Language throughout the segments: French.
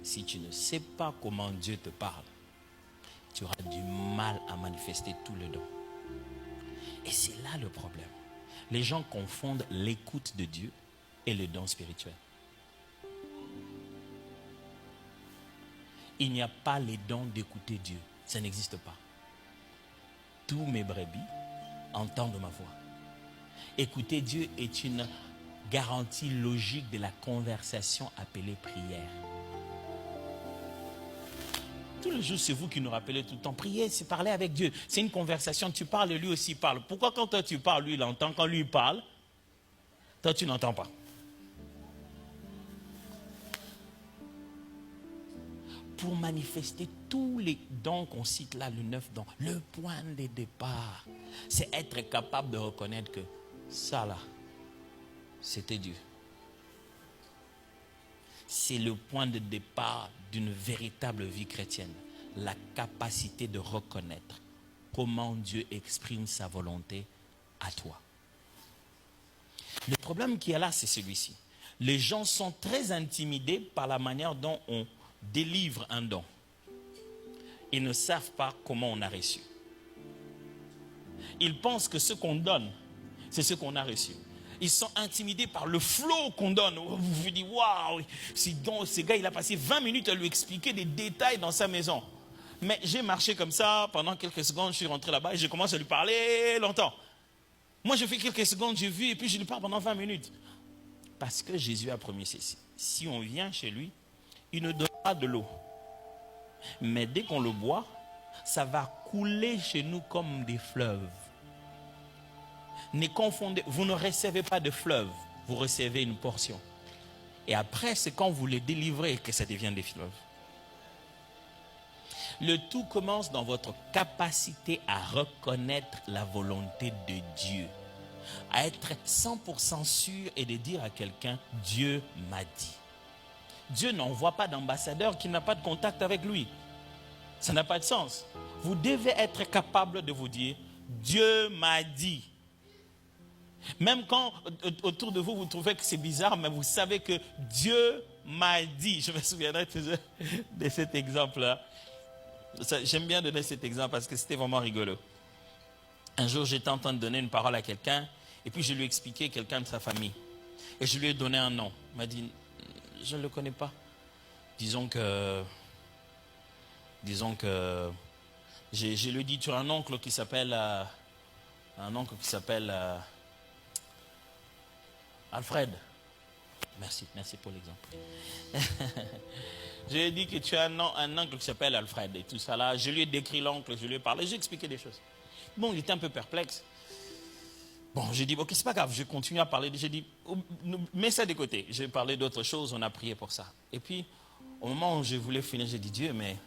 si tu ne sais pas comment Dieu te parle, tu auras du mal à manifester tout le don. Et c'est là le problème. Les gens confondent l'écoute de Dieu et le don spirituel. Il n'y a pas les dons d'écouter Dieu. Ça n'existe pas. Tous mes brebis entendent ma voix. Écouter Dieu est une garantie logique de la conversation appelée prière. Tous les jours, c'est vous qui nous rappelez tout le temps. Prier, c'est parler avec Dieu. C'est une conversation. Tu parles et lui aussi parle. Pourquoi quand toi tu parles, lui il entend? Quand lui parle, toi tu n'entends pas. Pour manifester tous les dons qu'on cite là, le 9 dons, le point de départ, c'est être capable de reconnaître que ça là, c'était Dieu. C'est le point de départ d'une véritable vie chrétienne. La capacité de reconnaître comment Dieu exprime sa volonté à toi. Le problème qu'il y a là, c'est celui-ci. Les gens sont très intimidés par la manière dont on délivre un don. Ils ne savent pas comment on a reçu. Ils pensent que ce qu'on donne, c'est ce qu'on a reçu. Ils sont intimidés par le flot qu'on donne. Vous vous dites, waouh, ce gars, il a passé 20 minutes à lui expliquer des détails dans sa maison. Mais j'ai marché comme ça, pendant quelques secondes, je suis rentré là-bas et je commence à lui parler longtemps. Moi, je fais quelques secondes, j'ai vu, et puis je lui parle pendant 20 minutes. Parce que Jésus a promis ceci. Si on vient chez lui, il ne donne pas de l'eau. Mais dès qu'on le boit, ça va couler chez nous comme des fleuves. Ne confondez, vous ne recevez pas de fleuve, vous recevez une portion. Et après, c'est quand vous les délivrez que ça devient des fleuves. Le tout commence dans votre capacité à reconnaître la volonté de Dieu. À être 100% sûr et de dire à quelqu'un, Dieu m'a dit. Dieu n'envoie pas d'ambassadeur qui n'a pas de contact avec lui. Ça n'a pas de sens. Vous devez être capable de vous dire, Dieu m'a dit. Même quand autour de vous, vous trouvez que c'est bizarre, mais vous savez que Dieu m'a dit. Je me souviendrai de cet exemple-là. J'aime bien donner cet exemple parce que c'était vraiment rigolo. Un jour, j'étais en train de donner une parole à quelqu'un et puis je lui ai expliqué quelqu'un de sa famille. Et je lui ai donné un nom. Il m'a dit, je ne le connais pas. Disons que je lui ai dit, tu as un oncle qui s'appelle Alfred. Merci pour l'exemple. Je lui ai dit que tu as un oncle qui s'appelle Alfred et tout ça là. Je lui ai décrit l'oncle, je lui ai parlé, j'ai expliqué des choses. Bon, il était un peu perplexe. Bon, j'ai dit, ok, c'est pas grave, je continue à parler. J'ai dit, mets ça de côté. J'ai parlé d'autres choses, on a prié pour ça. Et puis, au moment où je voulais finir, j'ai dit, Dieu, mais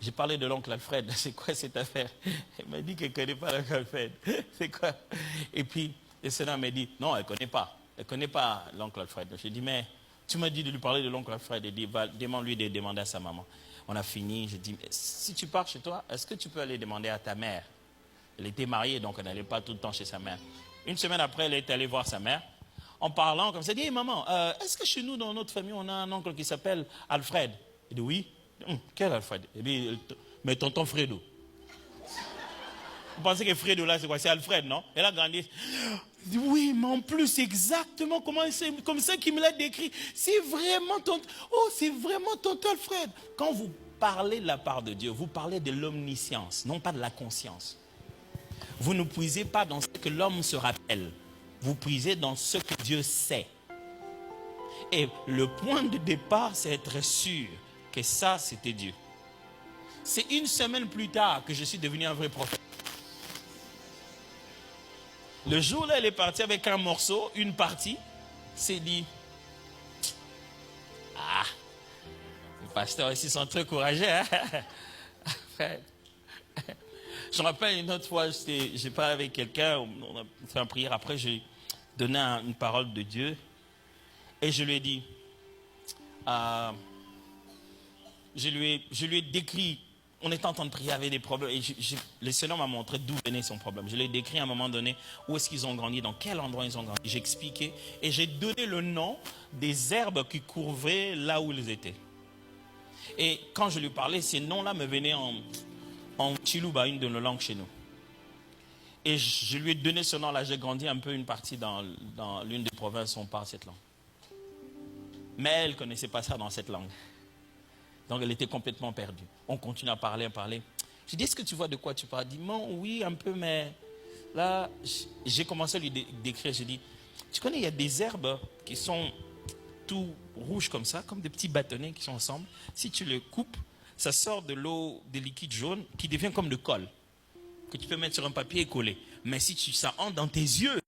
j'ai parlé de l'oncle Alfred, c'est quoi cette affaire? Elle m'a dit qu'elle ne connaît pas l'oncle Alfred. C'est quoi? Et puis, le Seigneur m'a dit, non, elle ne connaît pas. Elle ne connaît pas l'oncle Alfred. J'ai dit, mais tu m'as dit de lui parler de l'oncle Alfred. Elle dit, demande-lui de demander à sa maman. On a fini, j'ai dit, si tu pars chez toi, est-ce que tu peux aller demander à ta mère? Elle était mariée, donc elle n'allait pas tout le temps chez sa mère. Une semaine après, elle est allée voir sa mère. En parlant comme ça, elle dit, hey, maman, est-ce que chez nous, dans notre famille, on a un oncle qui s'appelle Alfred? Elle dit, oui. Quel Alfred? Elle dit, mais tonton Fredo. Vous pensez que Fredo là, c'est quoi? C'est Alfred, non? Elle a grandi. Oui, mais en plus, c'est exactement comme ça qu'il me l'a décrit. C'est vraiment tonton Alfred. Quand vous parlez de la part de Dieu, vous parlez de l'omniscience, non pas de la conscience. Vous ne puisez pas dans ce que l'homme se rappelle. Vous puisez dans ce que Dieu sait. Et le point de départ, c'est être sûr que ça, c'était Dieu. C'est une semaine plus tard que je suis devenu un vrai prophète. Le jour là, elle est partie avec un morceau, une partie, s'est dit, ah, les pasteurs ici sont très courageux, hein? Je me rappelle une autre fois, j'ai parlé avec quelqu'un, on a fait une prière, après j'ai donné une parole de Dieu, et je lui ai dit, je lui ai décrit, on était en train de prier avec des problèmes, et le Seigneur m'a montré d'où venait son problème. Je lui ai décrit à un moment donné où est-ce qu'ils ont grandi, dans quel endroit ils ont grandi. J'ai expliqué, et j'ai donné le nom des herbes qui couvraient là où ils étaient. Et quand je lui parlais, ces noms-là me venaient en Chiluba, une de nos langues chez nous. Et je lui ai donné ce nom-là. J'ai grandi un peu une partie dans l'une des provinces où on parle cette langue. Mais elle ne connaissait pas ça dans cette langue. Donc elle était complètement perdue. On continue à parler, Je dis, est-ce que tu vois de quoi tu parles? Elle dit, non, oui, un peu, mais là, j'ai commencé à lui décrire. J'ai dit, tu connais, il y a des herbes qui sont tout rouges comme ça, comme des petits bâtonnets qui sont ensemble. Si tu les coupes, ça sort de l'eau, des liquides jaunes qui devient comme de colle, que tu peux mettre sur un papier et coller. Mais si ça entre dans tes yeux,